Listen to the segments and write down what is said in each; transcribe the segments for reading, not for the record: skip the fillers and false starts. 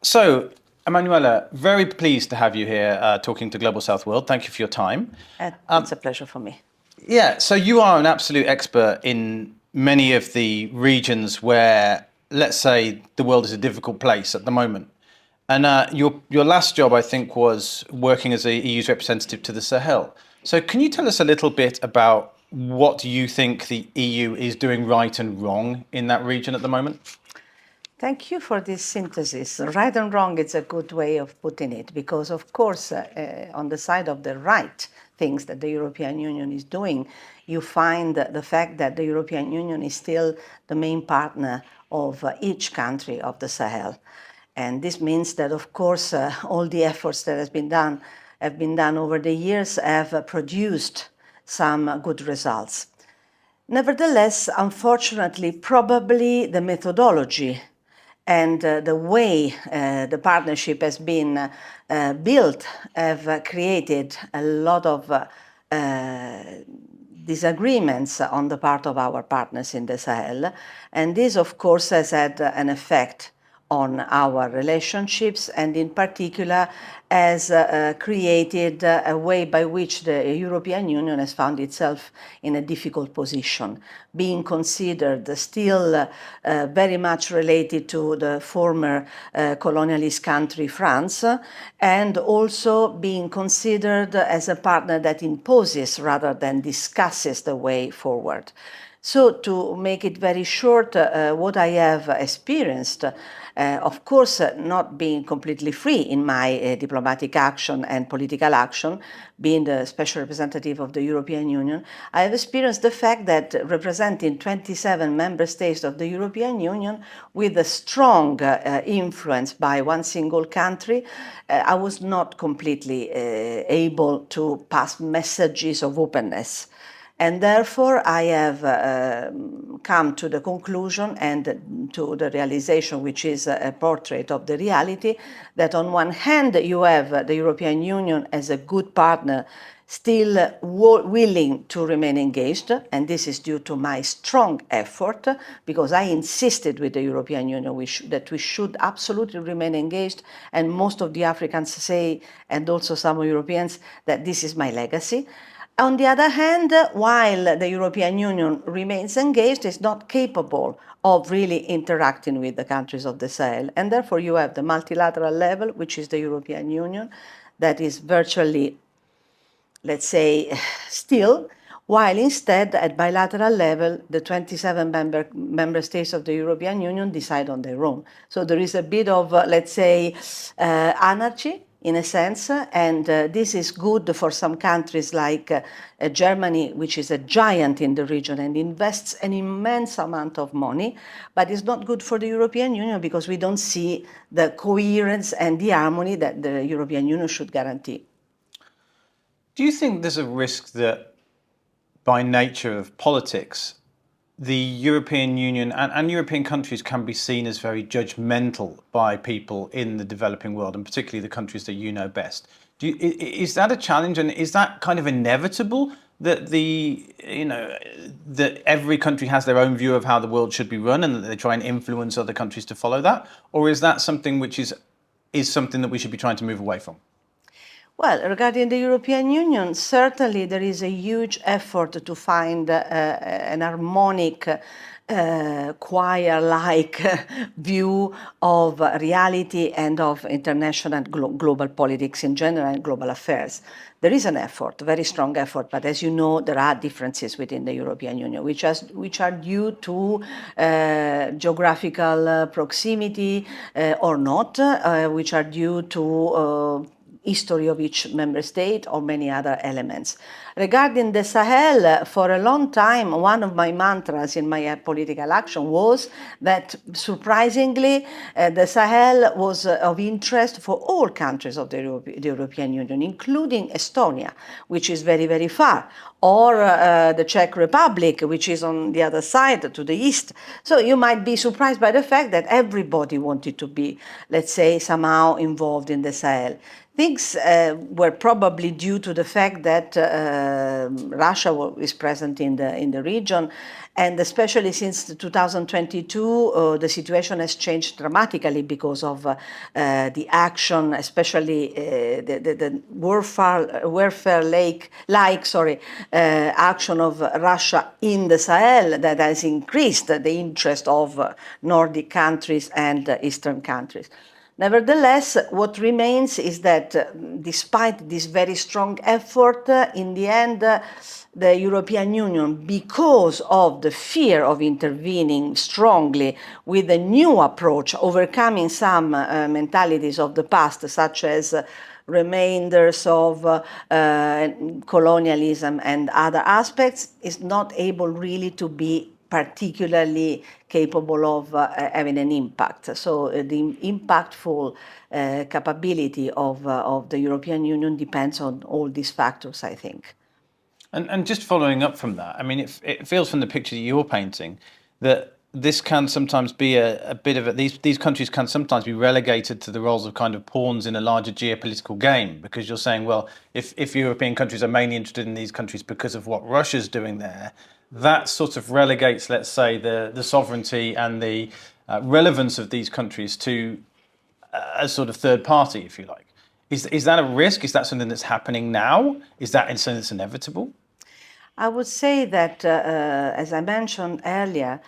So, Emanuela, very pleased to have you here talking to Global South World. Thank you for your time. It's a pleasure for me. Yeah, so you are an absolute expert in many of the regions where, let's say, the world is a difficult place at the moment. And your last job, I think, was working as a EU's representative to the Sahel. So, can you tell us a little bit about what you think the EU is doing right and wrong in that region at the moment? Thank you for this synthesis. Right and wrong, it's a good way of putting it, because, of course, on the side of the right things that the European Union is doing, you find the fact that the European Union is still the main partner of each country of the Sahel. And this means that, of course, all the efforts that have been done over the years have produced some good results. Nevertheless, unfortunately, probably the methodology and the way the partnership has been built have created a lot of disagreements on the part of our partners in the Sahel. And this, of course, has had an effect on our relationships, and in particular has created a way by which the European Union has found itself in a difficult position, being considered still very much related to the former colonialist country France, and also being considered as a partner that imposes rather than discusses the way forward. So, to make it very short, what I have experienced, of course, not being completely free in my diplomatic action and political action, being the special representative of the European Union, I have experienced the fact that representing 27 member states of the European Union with a strong influence by one single country, I was not completely able to pass messages of openness. And therefore, I have come to the conclusion and to the realization, which is a portrait of the reality, that on one hand, you have the European Union as a good partner, still willing to remain engaged, and this is due to my strong effort, because I insisted with the European Union that we should absolutely remain engaged, and most of the Africans say, and also some Europeans, that this is my legacy. On the other hand, while the European Union remains engaged, it's not capable of really interacting with the countries of the Sahel. And therefore, you have the multilateral level, which is the European Union, that is virtually, let's say, still, while instead, at bilateral level, the 27 member states of the European Union decide on their own. So there is a bit of, let's say, anarchy, in a sense, and this is good for some countries like Germany, which is a giant in the region and invests an immense amount of money, but it's not good for the European Union because we don't see the coherence and the harmony that the European Union should guarantee. Do you think there's a risk that, by nature of politics, the European Union and European countries can be seen as very judgmental by people in the developing world, and particularly the countries that you know best? Is that a challenge, and is that kind of inevitable that that every country has their own view of how the world should be run, and that they try and influence other countries to follow that, or is that something which is something that we should be trying to move away from? Well, regarding the European Union, certainly there is a huge effort to find an harmonic, choir-like view of reality and of international global politics in general and global affairs. There is an effort, a very strong effort, but as you know, there are differences within the European Union, which are due to geographical proximity or not, which are due to history of each member state or many other elements. Regarding the Sahel, for a long time, one of my mantras in my political action was that, surprisingly, the Sahel was of interest for all countries of the European Union, including Estonia, which is very, very far, or the Czech Republic, which is on the other side, to the east. So you might be surprised by the fact that everybody wanted to be, let's say, somehow involved in the Sahel. Things were probably due to the fact that Russia is present in the region, and especially since 2022, the situation has changed dramatically because of the action, especially the warfare-like action of Russia in the Sahel that has increased the interest of Nordic countries and Eastern countries. Nevertheless, what remains is that despite this very strong effort, in the end, the European Union, because of the fear of intervening strongly with a new approach, overcoming some mentalities of the past, such as remainders of colonialism and other aspects, is not able really to be particularly capable of having an impact. So the impactful capability of the European Union depends on all these factors, I think. And just following up from that, I mean, it feels from the picture that you're painting that this can sometimes be a bit of these countries can sometimes be relegated to the roles of kind of pawns in a larger geopolitical game, because you're saying, well, if European countries are mainly interested in these countries because of what Russia's doing there, that sort of relegates, let's say, the sovereignty and the relevance of these countries to a sort of third party, if you like. Is that a risk? Is that something that's happening now? Is that something that's inevitable? I would say that, as I mentioned earlier,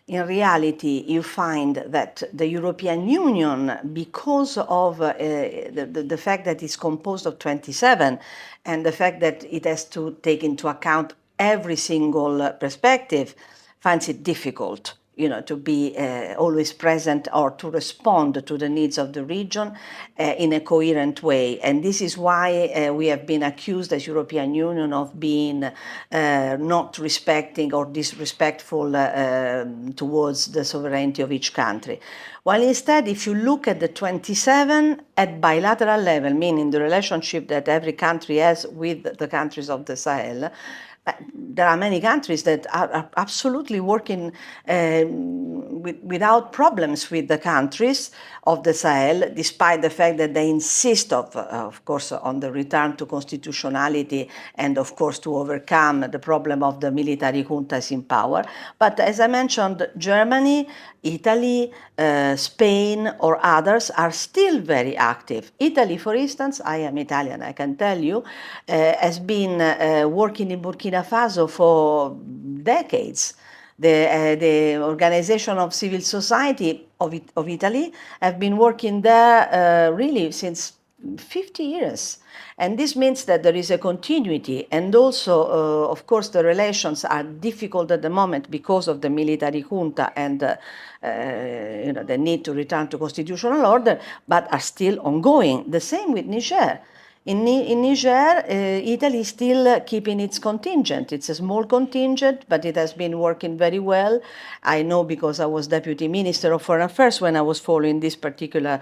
in reality, you find that the European Union, because of the fact that it's composed of 27 and the fact that it has to take into account every single perspective, finds it difficult, to be always present or to respond to the needs of the region in a coherent way. And this is why we have been accused as European Union of being not respecting or disrespectful towards the sovereignty of each country. While instead, if you look at the 27 at bilateral level, meaning the relationship that every country has with the countries of the Sahel, there are many countries that are absolutely working without problems with the countries of the Sahel, despite the fact that they insist, of course, on the return to constitutionality and, of course, to overcome the problem of the military juntas in power. But as I mentioned, Germany, Italy, Spain, or others are still very active. Italy, for instance, I am Italian, I can tell you, has been working in Burkina Faso for decades. The Organization of Civil Society of Italy have been working there really since 50 years. And this means that there is a continuity, and also, of course, the relations are difficult at the moment because of the military junta and the need to return to constitutional order, but are still ongoing. The same with Niger. In Niger, Italy is still keeping its contingent. It's a small contingent, but it has been working very well. I know because I was Deputy Minister of Foreign Affairs when I was following this particular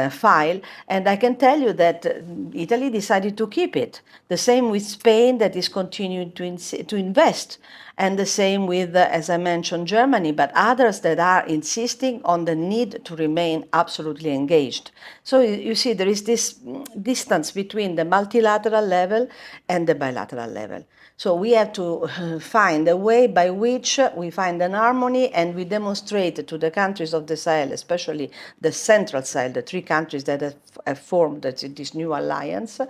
file, and I can tell you that Italy decided to keep it. The same with Spain, that is continuing to invest, and the same with, as I mentioned, Germany, but others that are insisting on the need to remain absolutely engaged. So you see, there is this distance between the multilateral level and the bilateral level. So we have to find a way by which we find an harmony, and we demonstrate to the countries of the Sahel, especially the Central Sahel, the three countries that have formed this new alliance,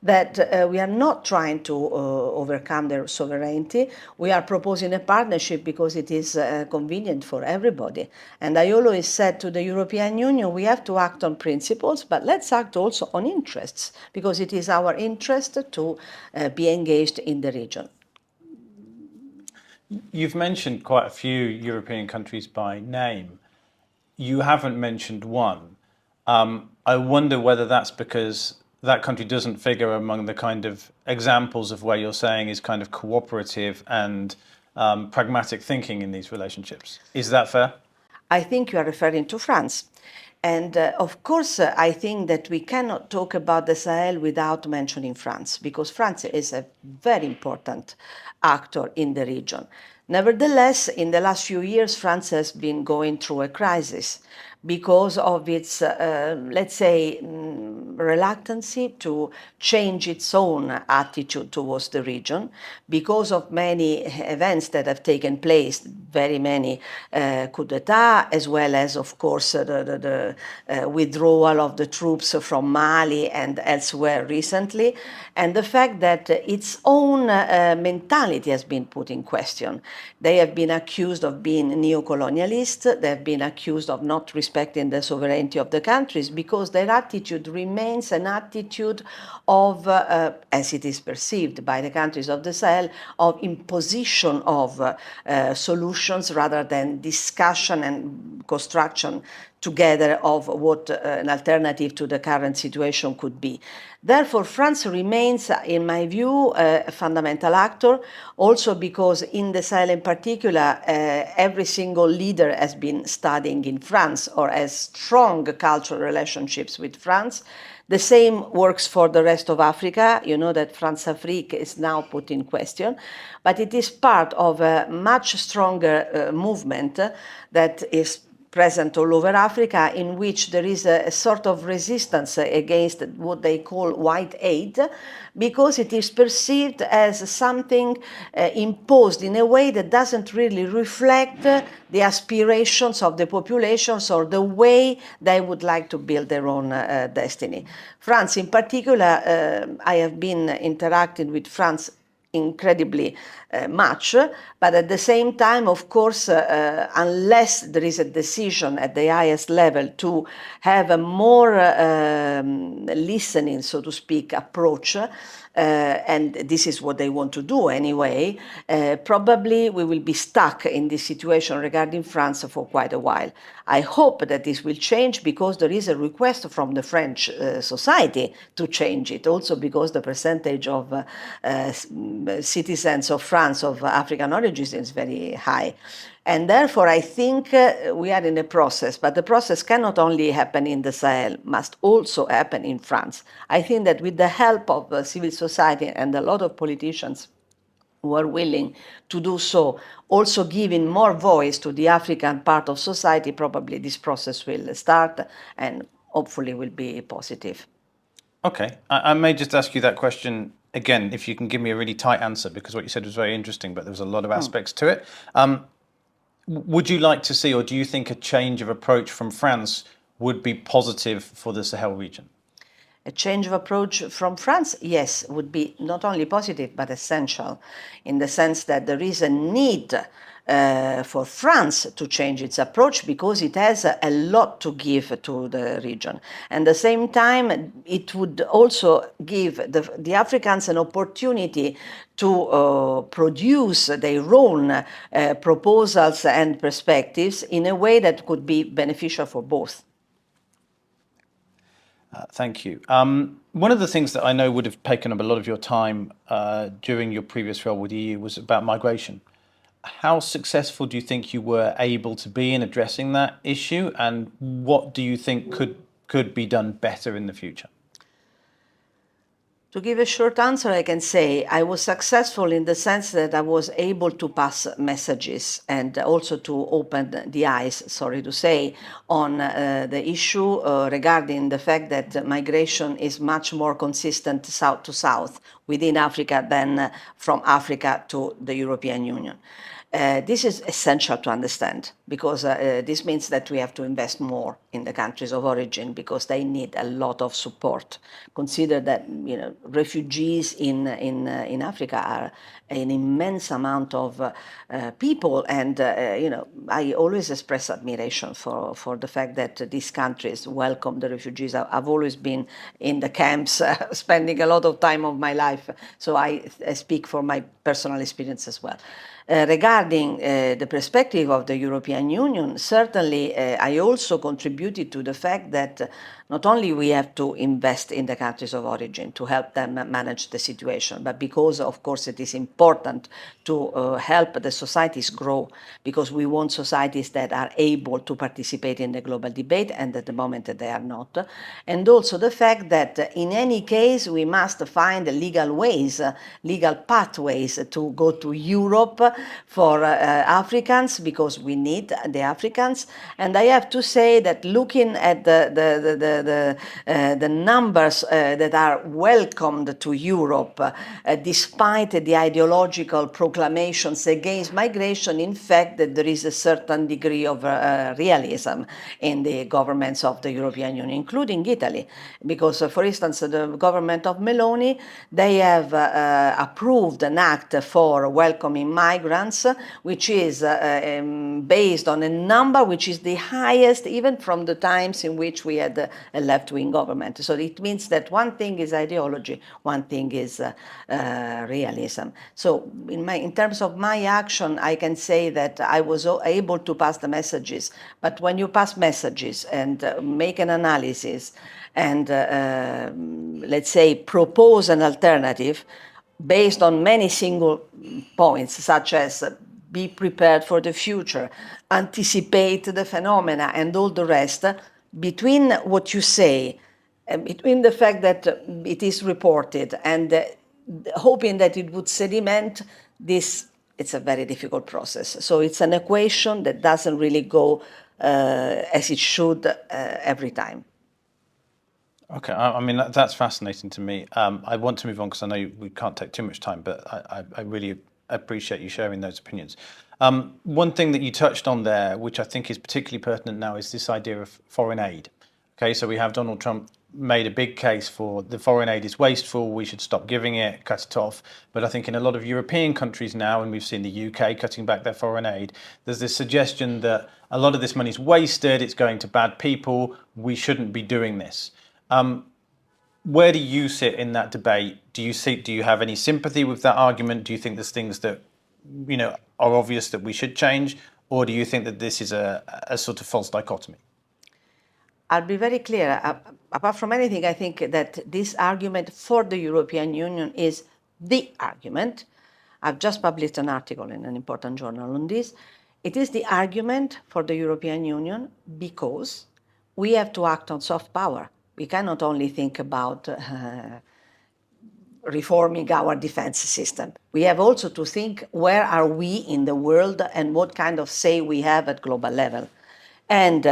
that we are not trying to overcome their sovereignty. We are proposing a partnership because it is convenient for everybody. And I always said to the European Union, we have to act on principles, but let's act also on interests, because it is our interest to be engaged in the region. You've mentioned quite a few European countries by name. You haven't mentioned one. I wonder whether that's because that country doesn't figure among the kind of examples of where you're saying is kind of cooperative and pragmatic thinking in these relationships. Is that fair? I think you are referring to France. And of course, I think that we cannot talk about the Sahel without mentioning France, because France is a very important actor in the region. Nevertheless, in the last few years, France has been going through a crisis because of its, let's say, reluctancy to change its own attitude towards the region because of many events that have taken place, very many coup d'etat, as well as, of course, the withdrawal of the troops from Mali and elsewhere recently, and the fact that its own mentality has been put in question. They have been accused of being neo-colonialist, they have been accused of not respecting the sovereignty of the countries because their attitude remains an attitude of, as it is perceived by the countries of the Sahel, of imposition of solutions rather than discussion and construction together of what an alternative to the current situation could be. Therefore, France remains, in my view, a fundamental actor, also because in the Sahel in particular, every single leader has been studying in France or has strong cultural relationships with France. The same works for the rest of Africa. You know that France-Afrique is now put in question, but it is part of a much stronger movement that is present all over Africa, in which there is a sort of resistance against what they call white aid, because it is perceived as something imposed in a way that doesn't really reflect the aspirations of the populations or the way they would like to build their own destiny. France, in particular, I have been interacting with France incredibly much, but at the same time, of course, unless there is a decision at the highest level to have a more listening, so to speak, approach, and this is what they want to do anyway, probably we will be stuck in this situation regarding France for quite a while. I hope that this will change because there is a request from the French society to change it, also because the percentage of citizens of France of African origins is very high. And therefore, I think we are in a process, but the process cannot only happen in the Sahel, must also happen in France. I think that with the help of civil society and a lot of politicians who are willing to do so, also giving more voice to the African part of society, probably this process will start and hopefully will be positive. Okay, I may just ask you that question again, if you can give me a really tight answer, because what you said was very interesting, but there was a lot of aspects to it. Would you like to see, or do you think a change of approach from France would be positive for the Sahel region? A change of approach from France, yes, would be not only positive but essential, in the sense that there is a need for France to change its approach because it has a lot to give to the region. And at the same time, it would also give the Africans an opportunity to produce their own proposals and perspectives in a way that could be beneficial for both. Thank you. One of the things that I know would have taken up a lot of your time during your previous role with the EU was about migration. How successful do you think you were able to be in addressing that issue, and what do you think could be done better in the future? To give a short answer, I can say I was successful in the sense that I was able to pass messages and also to open the eyes, sorry to say, on the issue regarding the fact that migration is much more consistent south to south within Africa than from Africa to the European Union. This is essential to understand because this means that we have to invest more in the countries of origin because they need a lot of support. Consider that refugees in Africa are an immense amount of people, and I always express admiration for the fact that these countries welcome the refugees. I've always been in the camps, spending a lot of time of my life, so I speak for my personal experience as well. Regarding the perspective of the European Union, certainly I also contributed to the fact that not only we have to invest in the countries of origin to help them manage the situation, but because, of course, it is important to help the societies grow, because we want societies that are able to participate in the global debate, and at the moment they are not. And also the fact that in any case we must find legal ways, legal pathways to go to Europe for Africans, because we need the Africans. And I have to say that looking at the the numbers that are welcomed to Europe, despite the ideological proclamations against migration, in fact, that there is a certain degree of realism in the governments of the European Union, including Italy. Because, for instance, the government of Meloni, they have approved an act for welcoming migrants, which is based on a number which is the highest even from the times in which we had a left-wing government. So it means that one thing is ideology, one thing is realism. So in terms of my action, I can say that I was able to pass the messages. But when you pass messages and make an analysis and, let's say, propose an alternative based on many single points, such as be prepared for the future, anticipate the phenomena, and all the rest, between what you say, between the fact that it is reported and hoping that it would sediment, this, it's a very difficult process. So it's an equation that doesn't really go as it should every time. Okay, I mean, that's fascinating to me. I want to move on because I know we can't take too much time, but I really appreciate you sharing those opinions. One thing that you touched on there, which I think is particularly pertinent now, is this idea of foreign aid. Okay, so we have Donald Trump made a big case for the foreign aid is wasteful, we should stop giving it, cut it off. But I think in a lot of European countries now, and we've seen the UK cutting back their foreign aid, there's this suggestion that a lot of this money is wasted, it's going to bad people, we shouldn't be doing this. Where do you sit in that debate? Do you have any sympathy with that argument? Do you think there's things that, are obvious that we should change? Or do you think that this is a sort of false dichotomy? I'll be very clear. Apart from anything, I think that this argument for the European Union is the argument. I've just published an article in an important journal on this. It is the argument for the European Union because we have to act on soft power. We cannot only think about reforming our defense system. We have also to think where are we in the world and what kind of say we have at global level. And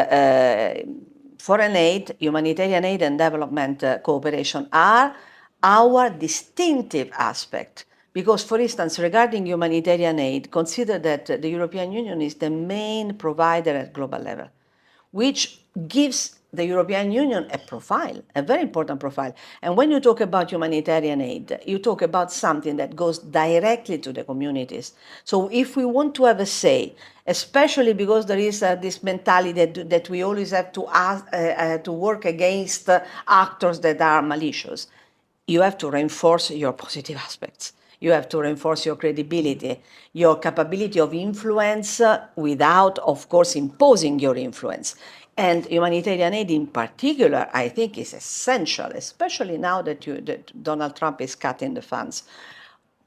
foreign aid, humanitarian aid and development cooperation are our distinctive aspect. Because, for instance, regarding humanitarian aid, consider that the European Union is the main provider at global level, which gives the European Union a profile, a very important profile. And when you talk about humanitarian aid, you talk about something that goes directly to the communities. So if we want to have a say, especially because there is this mentality that we always have to work against actors that are malicious, you have to reinforce your positive aspects. You have to reinforce your credibility, your capability of influence without, of course, imposing your influence. And humanitarian aid in particular, I think, is essential, especially now that Donald Trump is cutting the funds.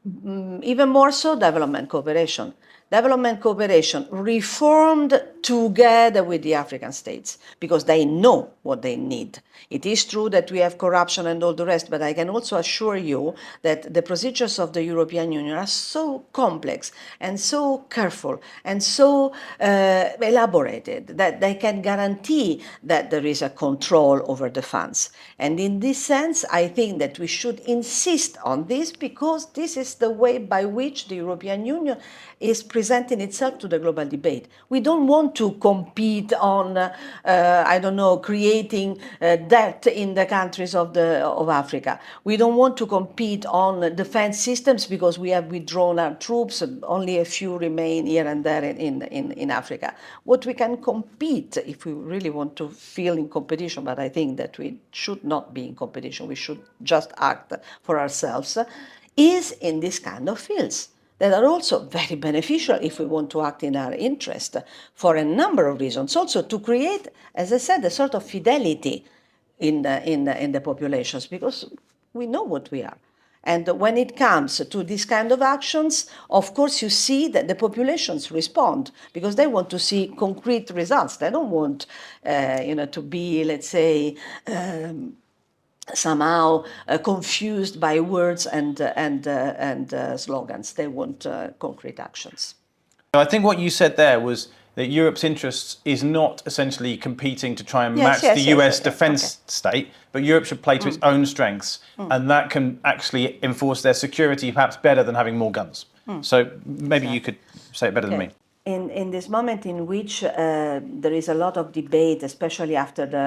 Even more so, development cooperation. Development cooperation reformed together with the African states because they know what they need. It is true that we have corruption and all the rest, but I can also assure you that the procedures of the European Union are so complex and so careful and so elaborated that they can guarantee that there is a control over the funds. And in this sense, I think that we should insist on this because this is the way by which the European Union is presenting itself to the global debate. We don't want to compete on, creating debt in the countries of Africa. We don't want to compete on defense systems because we have withdrawn our troops. Only a few remain here and there in Africa. What we can compete, if we really want to feel in competition, but I think that we should not be in competition, we should just act for ourselves, is in this kind of fields that are also very beneficial if we want to act in our interest for a number of reasons. Also to create, as I said, a sort of fidelity in the populations because we know what we are. And when it comes to these kind of actions, of course, you see that the populations respond because they want to see concrete results. They don't want, to be, let's say, somehow confused by words and slogans. They want concrete actions. I think what you said there was that Europe's interests is not essentially competing to try and Yes, match yes, the yes, US yes, defense okay. state, but Europe should play to its own strengths, and that can actually enforce their security perhaps better than having more guns. So maybe you could say it better than me. In this moment in which there is a lot of debate, especially after the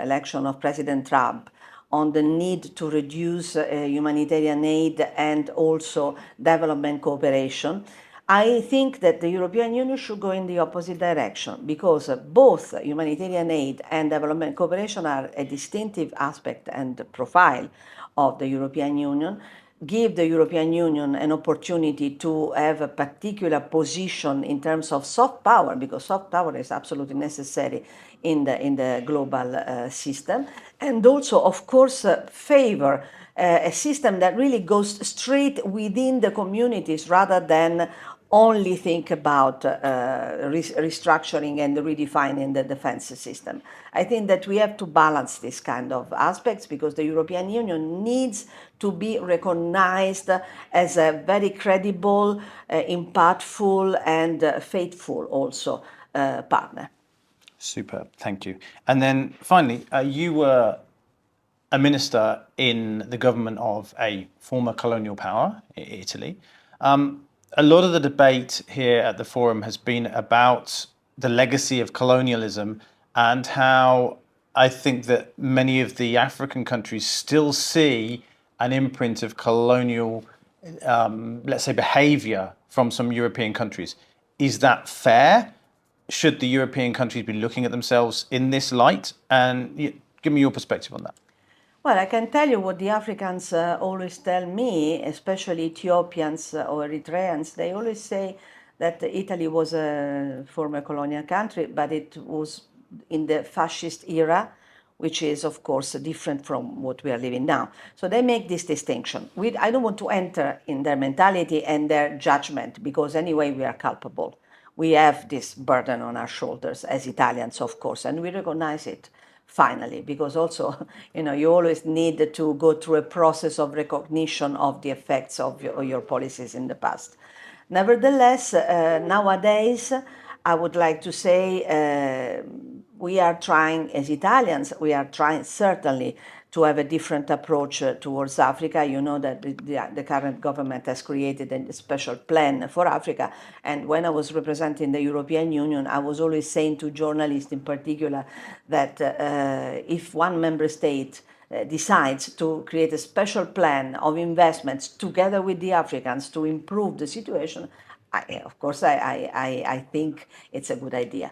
election of President Trump, on the need to reduce humanitarian aid and also development cooperation, I think that the European Union should go in the opposite direction because both humanitarian aid and development cooperation are a distinctive aspect and profile of the European Union, give the European Union an opportunity to have a particular position in terms of soft power, because soft power is absolutely necessary in the global system, and also, of course, favor a system that really goes straight within the communities rather than only think about restructuring and redefining the defense system. I think that we have to balance this kind of aspects because the European Union needs to be recognized as a very credible, impactful, and faithful also partner. Superb, thank you. And then finally, you were a minister in the government of a former colonial power, Italy. A lot of the debate here at the forum has been about the legacy of colonialism and how I think that many of the African countries still see an imprint of colonial, let's say, behavior from some European countries. Is that fair? Should the European countries be looking at themselves in this light? And give me your perspective on that. Well, I can tell you what the Africans always tell me, especially Ethiopians or Eritreans. They always say that Italy was a former colonial country, but it was in the fascist era, which is, of course, different from what we are living now. So they make this distinction. I don't want to enter in their mentality and their judgment, because anyway, we are culpable. We have this burden on our shoulders as Italians, of course, and we recognize it finally, because also, you always need to go through a process of recognition of the effects of your policies in the past. Nevertheless, nowadays, I would like to say we are trying, as Italians, we are trying certainly to have a different approach towards Africa. You know that the current government has created a special plan for Africa. And when I was representing the European Union, I was always saying to journalists in particular that if one member state decides to create a special plan of investments together with the Africans to improve the situation, of course, I think it's a good idea.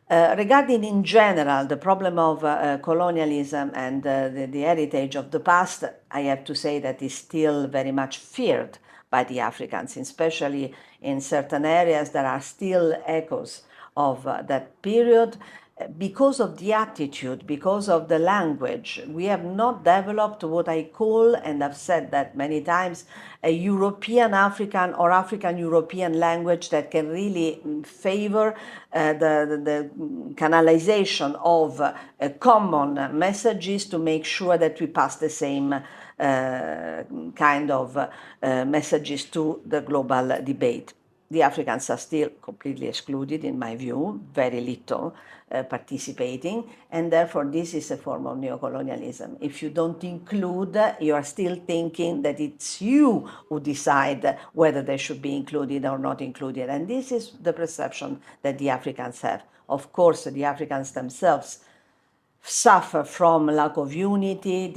Regarding in general the problem of colonialism and the heritage of the past, I have to say that is still very much feared by the Africans, especially in certain areas there are still echoes of that period. Because of the attitude, because of the language, we have not developed what I call, and I've said that many times, a European African or African European language that can really favor the canalization of common messages to make sure that we pass the same kind of messages to the global debate. The Africans are still completely excluded, in my view, very little participating, and therefore this is a form of neocolonialism. If you don't include, you are still thinking that it's you who decide whether they should be included or not included, and this is the perception that the Africans have. Of course, the Africans themselves suffer from lack of unity,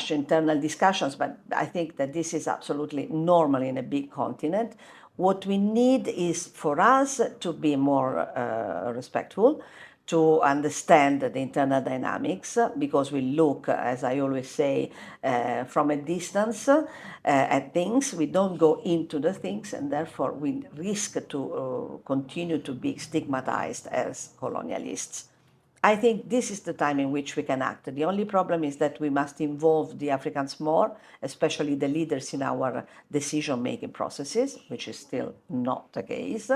internal discussions, but I think that this is absolutely normal in a big continent. What we need is for us to be more respectful, to understand the internal dynamics, because we look, as I always say, from a distance at things. We don't go into the things, and therefore we risk to continue to be stigmatized as colonialists. I think this is the time in which we can act. The only problem is that we must involve the Africans more, especially the leaders in our decision-making processes, which is still not the case,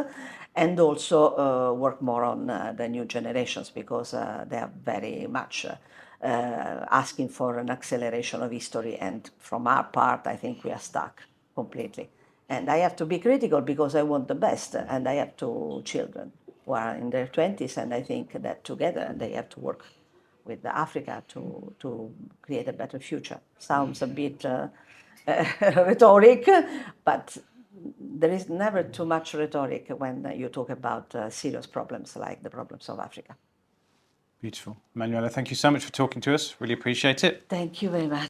and also work more on the new generations, because they are very much asking for an acceleration of history, and from our part, I think we are stuck completely. And I have to be critical because I want the best, and I have two children. who are in their 20s, and I think that together they have to work with Africa to create a better future. Sounds a bit rhetoric, but there is never too much rhetoric when you talk about serious problems like the problems of Africa. Beautiful. Emanuela, thank you so much for talking to us. Really appreciate it. Thank you very much.